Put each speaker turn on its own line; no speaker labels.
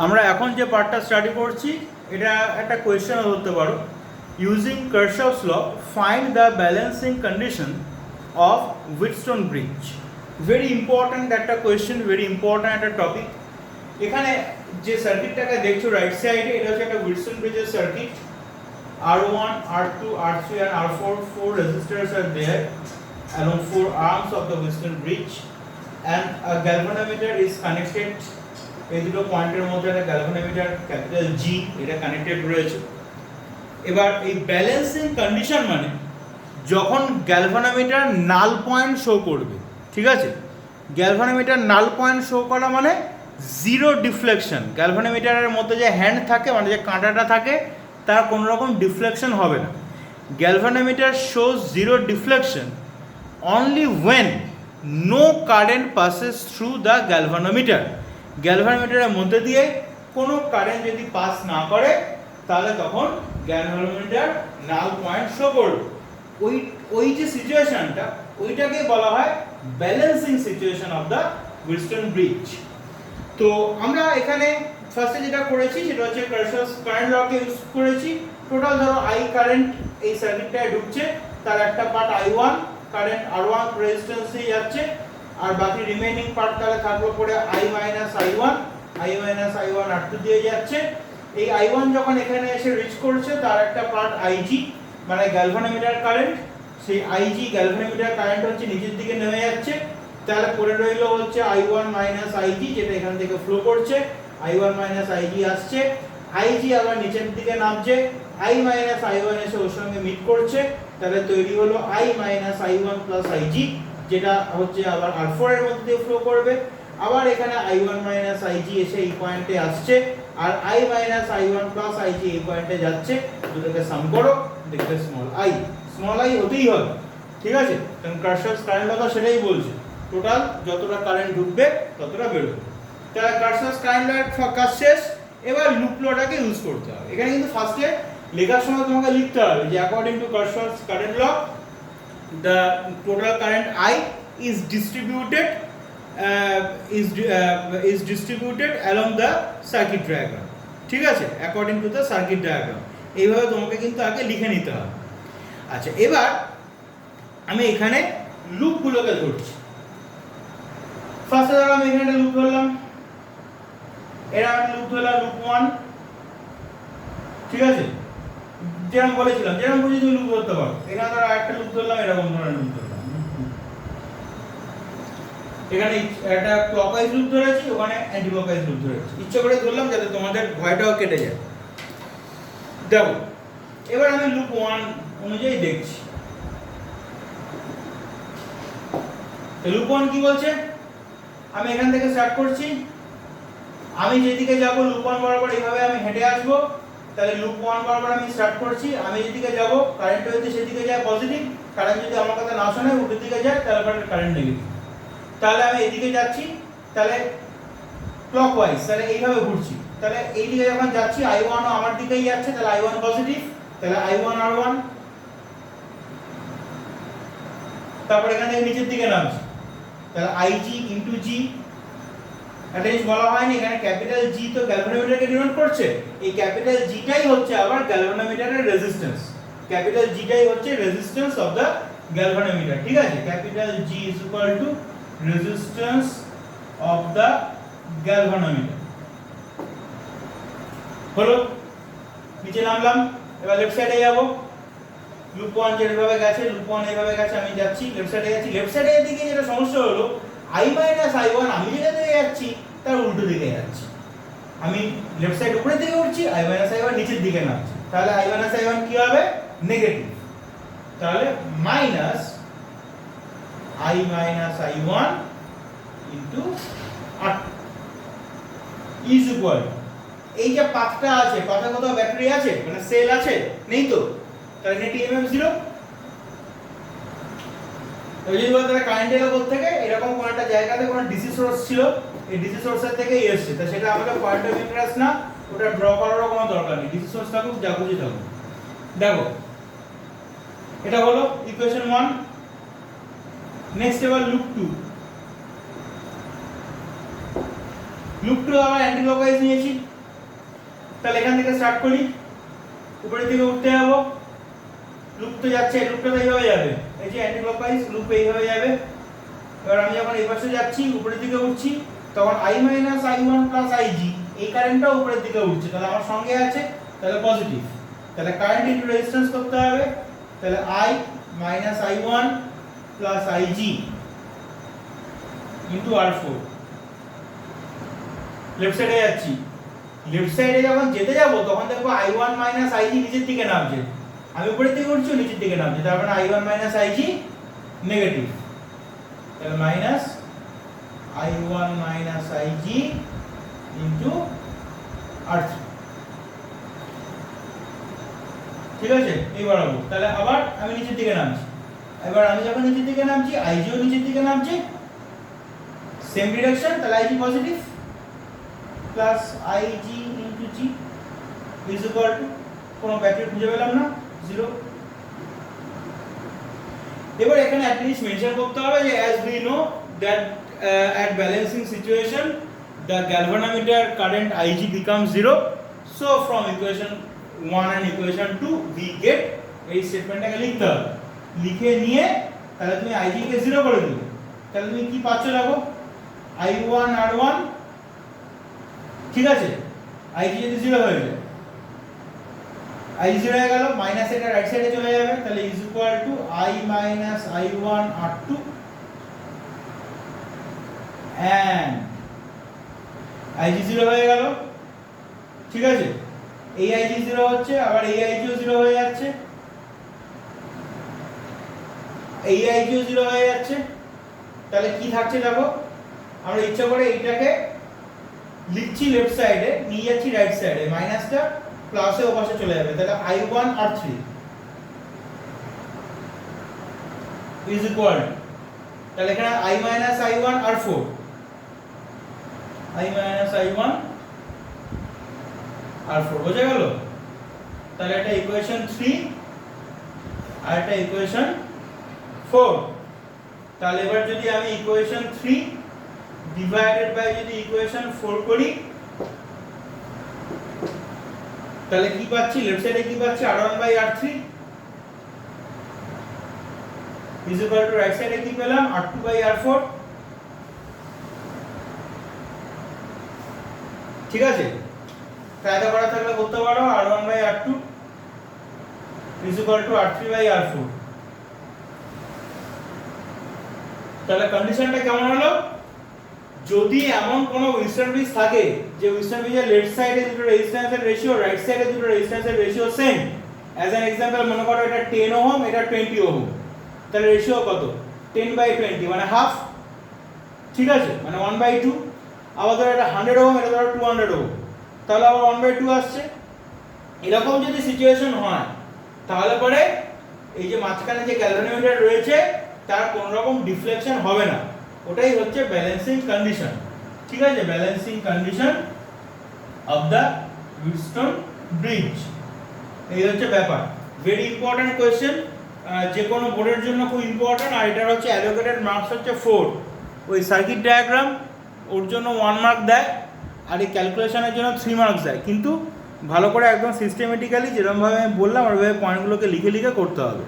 আমরা এখন যে পার্টটা স্টাডি করছি এটা একটা কোয়েশ্চেন ধরতে পারো। Using Kirchhoff's law find the balancing condition of Wheatstone bridge. Very important একটা কোয়েশ্চেন, ভেরি ইম্পর্ট্যান্ট একটা টপিক। এখানে যে সার্কিটটাকে দেখছো রাইট সাইডে, এটা হচ্ছে একটা হুইটস্টোন ব্রিজের circuit. R1, R2, R3 and R4, four resistors are there along four arms of the Wheatstone bridge, and a galvanometer is connected. এই দুটো পয়েন্টের মধ্যে একটা গ্যালভানোমিটার ক্যাপিটাল জি এটা কানেক্টেড রয়েছে। এবার এই ব্যালেন্সিং কন্ডিশন মানে যখন গ্যালভানোমিটার নাল পয়েন্ট শো করবে, ঠিক আছে? গ্যালভানোমিটার নাল পয়েন্ট শো করা মানে জিরো ডিফ্লেকশন। গ্যালভানোমিটারের মধ্যে যে হ্যান্ড থাকে মানে যে কাঁটাটা থাকে তার কোনো রকম ডিফ্লেকশন হবে না। Galvanometer shows zero deflection only when no current passes through the galvanometer. গ্যালভানোমিটারের মধ্যে দিয়ে কোনো কারেন্ট যদি পাস না করে তাহলে তখন গ্যালভানোমিটার নাল পয়েন্ট শো করবে। ওই যে সিচুয়েশনটা ওইটাকে বলা হয় balancing situation of the Wheatstone bridge. তো আমরা এখানে ফার্স্টে যেটা করেছি সেটা হচ্ছে কার্শফস কারেন্ট লকে ইউজ করেছি। টোটাল ধরো আই কারেন্ট এই সার্কিটটায় ঢুকছে, তার একটা part I1 current R1 resistance দিয়ে যাচ্ছে, আর বাকি রিমেইনিং পার্ট তাহলে থাকলো পড়ে I মাইনাস I1 R2 দিয়ে যাচ্ছে। এই I1 যখন এখানে এসে রিচ করছে তার একটা পার্ট IG মানে গ্যালভানোমিটার কারেন্ট, সেই IG গ্যালভানোমিটার কারেন্ট হচ্ছে নিচের দিকে নেমে যাচ্ছে। তাহলে পড়ে রইলো হচ্ছে I1 মাইনাস IG যেটা এখান থেকে ফ্লো করছে, I1 মাইনাস IG আসছে, IG আবার নিচের দিকে নামছে, I মাইনাস I1 এসে ওর সঙ্গে মিট করছে, তাহলে তৈরি হলো I minus I1 plus IG যেটা হচ্ছে আবার R4 এর মধ্যে দিয়ে ফ্লো করবে। আবার এখানে I1 মাইনাস IG এসে এই পয়েন্টে আসছে, আর I minus I1 plus IG এই পয়েন্টে যাচ্ছে। দুটোকে সাম করো, দেখবে স্মল i হতেই হবে, ঠিক আছে? কারণ কার্শফস কারেন্ট ল সেটাই বলছে, টোটাল যতটা কারেন্ট ঢুকবে ততটা বেরোবে। তাহলে কার্শফস কারেন্ট লর কাজ শেষ। এবার লুপ লটাকে ইউজ করতে হবে। এখানে কিন্তু ফার্স্টে লেখার সময় তোমাকে লিখতে হবে যে according to Kirchhoff's current law the total current I is distributed along the circuit diagram, ঠিক আছে? according to the circuit diagram এইভাবে তোমাকে কিন্তু আগে লিখে নিতে হবে। আচ্ছা, এবার আমি এখানে লুপগুলোকে ধরছি। ফার্স্টে ধরো আমি এখানে লুপ ধরলাম, এর আমি লুপ ধরলাম লুপ 1, ঠিক আছে? যেরকম বলেছিলাম, যেরকম বুঝি তুমি লুপ ধরতে পারো। এখানে ধরো একটা লুপ ধরলাম, এরকম ধরনের লুপ ধরলাম। এখানে একটা ক্লকওয়াইজ লুপ ধরেছি, ওখানে অ্যান্টি ক্লকওয়াইজ লুপ ধরেছি। ইচ্ছে করে ধরলাম যাতে তোমাদের ভয়টাও কেটে যায়। দেখো, এবার আমি লুপ 1 অনুযায়ী দেখছি। লুপ 1 কি বলছে? আমি এখান থেকে স্টার্ট করছি, আমি যেদিকে যাব লুপ 1 বরাবর এইভাবে আমি হেঁটে আসবো। তাহলে লুপ 1 বরাবর আমি স্টার্ট করছি, আমি যেদিকে যাব কারেন্ট যদি সেদিকে যায় পজিটিভ, কারেন্ট যদি আমার কথা না শোনে উল্টো দিকে যায় তাহলে কারেন্ট নেগেটিভ। তাহলে আমি এদিকে যাচ্ছি, তাহলে ক্লকওয়াইজ, তাহলে এইভাবে ঘুরছি। তাহলে এই দিকে যখন যাচ্ছি I1 ও আমার দিকেই যাচ্ছে, তাহলে I1 পজিটিভ, তাহলে I1 R1। তারপর এখান থেকে নিচের দিকে নামছি, তাহলে IG ইনটু G। একটা জিনিস বলা হয়নি, এখানে ক্যাপিটাল জি তো গ্যালভানোমিটারকে ডিনোট করছে, এই ক্যাপিটাল জিটাই হচ্ছে আবার গ্যালভানোমিটারের রেজিস্ট্যান্স। ক্যাপিটাল জিটাই হচ্ছে রেজিস্ট্যান্স অফ দ্য গ্যালভানোমিটার, ঠিক আছে? Capital G is equal two resistance of the galvanometer. হলো, নিচে নামলাম, এবার লেফট সাইডে যাব। লুপ 1 যেভাবে গেছে, লুপ 1 এইভাবে গেছে, আমি যাচ্ছি লেফট সাইডে যাচ্ছি। লেফট সাইডে দিকে যেটা সমস্যা হলো, I মাইনাস I1 আমি যেটা দিকে যাচ্ছি তার উল্টো দিকে যাচ্ছি। আমি লেফট সাইড উপরের দিকে উঠছি, I মাইনাস I1 নিচের দিকে নামছে, তাহলে I মাইনাস I1 কি হবে? নেগেটিভ। তাহলে minus I minus I1 into R is equal, এই যে পাথটা আছে, পাথে কোথাও ব্যাটারি আছে মানে সেল আছে? নেই তো, তাহলে নেট ইএমএফ 0। যদি বলতে তাহলে কারেন্ট এলো কোথা থেকে? এরকম কোন একটা জায়গাতে কোন ডিসি সোর্স ছিল, এই ডিসি সোর্সের থেকেই এসেছে। তো সেটা আমাদের পয়েন্ট অফ ইন্টারেস্ট না, ওটা ড্র করারও কোনো দরকার নেই। ডিসি সোর্স থাকুক যা খুশি থাকুক। দেখো, এটা হলো ইকুয়েশন 1। নেক্সট এবার লুপ 2। লুপ 2 আবার অ্যান্টি ক্লকওয়াইজ নিয়েছি, তাহলে এখান থেকে স্টার্ট করি, উপরের দিকে উঠতে যাবো, লুপ তো যাচ্ছে, লুপটা তো এইভাবে যাবে, এই যে অ্যান্টি ক্লকওয়াইজ লুপ এইভাবে যাবে। এবার আমি যখন এই পাশে যাচ্ছি, উপরের দিকে উঠছি, তখন I minus I1 plus IG এই কারেন্টটা উপরের দিকে উঠছে, তাহলে আমার সঙ্গে আছে, তাহলে পজিটিভ। তাহলে কারেন্ট ইনটু রেজিস্ট্যান্স করতে হবে, তাহলে I minus I1 plus IG into R4। Left সাইডে যাচ্ছি, লেফট সাইডে যখন যেতে যাব তখন দেখবো I1 মাইনাস IG নিচের দিকে নামছে, আমি উপরের দিকে উঠছি, নিচের দিকে নামছে, তার মানে I1 মাইনাস IG নেগেটিভ, তাহলে minus I1 minus IG into R3। ঠিক আছে, এইবার হবো, তাহলে আবার আমি নিচের দিকে নামছি, এবার আমি যখন নিচের দিকে নামছি IG ও নিচের দিকে নামছে, সেম ডিরেকশন, তাহলে IG positive plus IG into G is equal two, কোনো ব্যাটারি খুঁজে পেলাম না, 0। এবার এখানে একটা জিনিস মেনশন করতে হবে যে as we know that at balancing situation the galvanometer current IG becomes 0, so from equation 1 and equation 2 we get এই স্টেটমেন্টটাকে লিখতে হবে, লিখে নিয়ে তাহলে তুমি IG কে 0 করে দিবে, তাহলে তুমি কি পাচ্ছ দেখো, I1 R1, ঠিক আছে, IG যদি 0 হয়ে যায়, I 0 হয়ে গেল, মাইনাস এটা রাইট সাইডে চলে যাবে, তাহলে is equal two I minus I1 R2 and IG 0 হয়ে গেল, ঠিক আছে, এই IG 0 হচ্ছে, আবার এই IG ও 0 হয়ে যাচ্ছে, এই IG ও 0 হয়ে যাচ্ছে, তাহলে কি থাকছে দেখো, আমরা ইচ্ছা করে এইটাকে লিখছি লেফট সাইডে, নিয়ে যাচ্ছি রাইট সাইডে, মাইনাসটা প্লাসে ও পাশে চলে যাবে, তাহলে I1 R3 ইজ ইকুয়াল, তাহলে এখানে I minus I1 R4, I minus I1 R4 বোঝা গেল, তাহলে এটা ইকুয়েশন 3 আর এটা ইকুয়েশন 4। তাহলে এবার যদি আমি ইকুয়েশন 3 ডিভাইডেড বাই যদি ইকুয়েশন 4 করি, তাহলে কি পাচ্ছি, লেফট সাইডে কি পাচ্ছি, R1 by R3 is equal to right সাইডে কি পেলাম, R2 বাই R4। ঠিক আছে, কায়দা করা থাকলে করতে পারো, R1 by R2 is equal to R3 by R4। তাহলে কন্ডিশনটা কেমন হলো, যদি এমন কোনো উইস্টার্ন ব্রিজ থাকে যে উইস্টার্ন ব্রিজের লেফট সাইডে দুটো রেজিস্ট্যান্সের রেশিও, রাইট সাইডে দুটো রেজিস্ট্যান্সের ratio same, as an example মনে করো এটা 10 ওহম, এটা 20 ওহম, তাহলে রেশিও কত, 10/20 মানে হাফ, ঠিক আছে, মানে 1/2। আবার ধরো এটা 100 ওহম, এটা ধরো 200 ওহম, তাহলে আবার 1/2 আসছে। এরকম যদি সিচুয়েশন হয় তাহলে পরে এই যে মাঝখানে যে গ্যালভানোমিটার রয়েছে তার কোনো রকম ডিফ্লেকশন হবে না, ওটাই হচ্ছে ব্যালেন্সিং কন্ডিশন। ঠিক আছে, balancing condition of the Wheatstone bridge, এই হচ্ছে ব্যাপার। ভেরি ইম্পর্টেন্ট কোয়েশ্চেন, যে কোনো বোর্ডের জন্য খুব ইম্পর্টেন্ট। আর এটার হচ্ছে অ্যালোকেটেড মার্কস হচ্ছে 4। ওই সার্কিট ডায়াগ্রাম ওর জন্য 1 মার্ক দেয়, আর এই ক্যালকুলেশনের জন্য 3 মার্কস দেয়, কিন্তু ভালো করে একদম সিস্টেমেটিক্যালি যেরকমভাবে আমি বললাম ওইভাবে পয়েন্টগুলোকে লিখে লিখে করতে হবে।